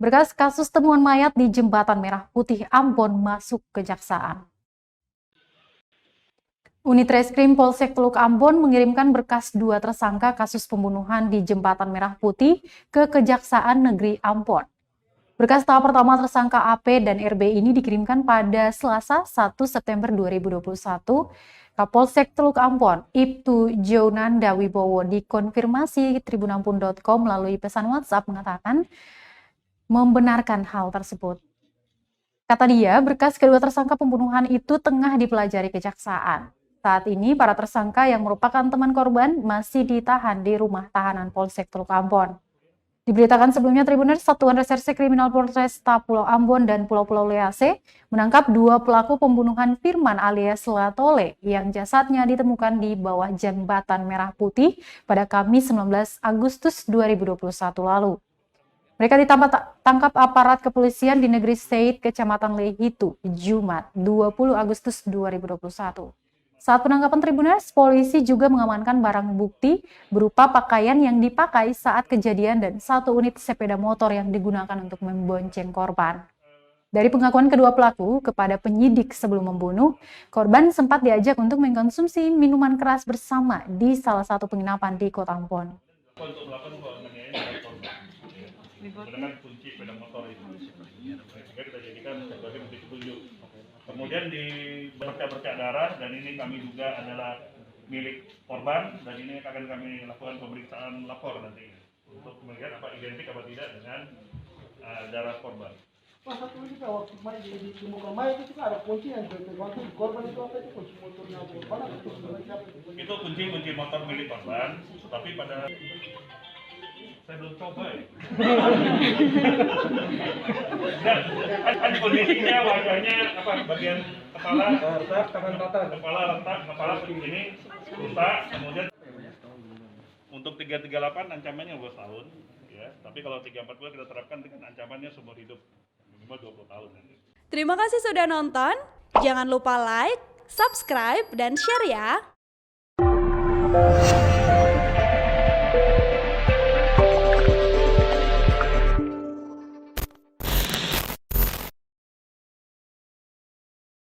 Berkas kasus temuan mayat di Jembatan Merah Putih Ambon masuk kejaksaan. Unit Reskrim Polsek Teluk Ambon mengirimkan berkas 2 tersangka kasus pembunuhan di Jembatan Merah Putih ke Kejaksaan Negeri Ambon. Berkas tahap pertama tersangka AP dan RB ini dikirimkan pada Selasa 1 September 2021. Kapolsek Teluk Ambon, Ibtu Jonanda Wibowo dikonfirmasi tribunampun.com melalui pesan WhatsApp mengatakan membenarkan hal tersebut. Kata dia, berkas kedua tersangka pembunuhan itu tengah dipelajari kejaksaan. Saat ini, para tersangka yang merupakan teman korban masih ditahan di rumah tahanan Polsek Teluk Ambon. Diberitakan sebelumnya, Tribuners, Satuan Reserse Kriminal Polresta Pulau Ambon dan Pulau-Pulau Lease menangkap 2 pelaku pembunuhan Firman alias Latole yang jasadnya ditemukan di bawah Jembatan Merah Putih pada Kamis 19 Agustus 2021 lalu. Mereka ditangkap aparat kepolisian di Negeri Seit, Kecamatan Lehitu, Jumat 20 Agustus 2021. Saat penangkapan Tribuners, polisi juga mengamankan barang bukti berupa pakaian yang dipakai saat kejadian dan 1 unit sepeda motor yang digunakan untuk membonceng korban. Dari pengakuan kedua pelaku kepada penyidik sebelum membunuh, korban sempat diajak untuk mengkonsumsi minuman keras bersama di salah satu penginapan di Kota Ambon. Untuk melakukan penganiayaan menggunakan kunci sepeda motor itu, sehingga kita jadikan sebagai bukti petunjuk. Kemudian di bercak darah, dan ini kami juga adalah milik korban, dan ini akan kami lakukan pemeriksaan lapor nanti untuk melihat apa identik apa tidak dengan darah korban. Pak, satu lagi Pak, waktu ditemukan mayat itu ada kunci yang tergantung korban itu apa itu kunci motornya korban atau kunci siapa? Itu kunci motor milik korban, tapi pada saya belum coba ya. Kan kondisinya wajahnya apa bagian kepala retak, tangan patah, kepala retak, kepala ini rusak, kemudian untuk 338 ancamannya 12 tahun ya, tapi kalau 340 kita terapkan dengan ancamannya seumur hidup minimal 20 tahun. Terima kasih sudah nonton. Jangan lupa like, subscribe, dan share ya.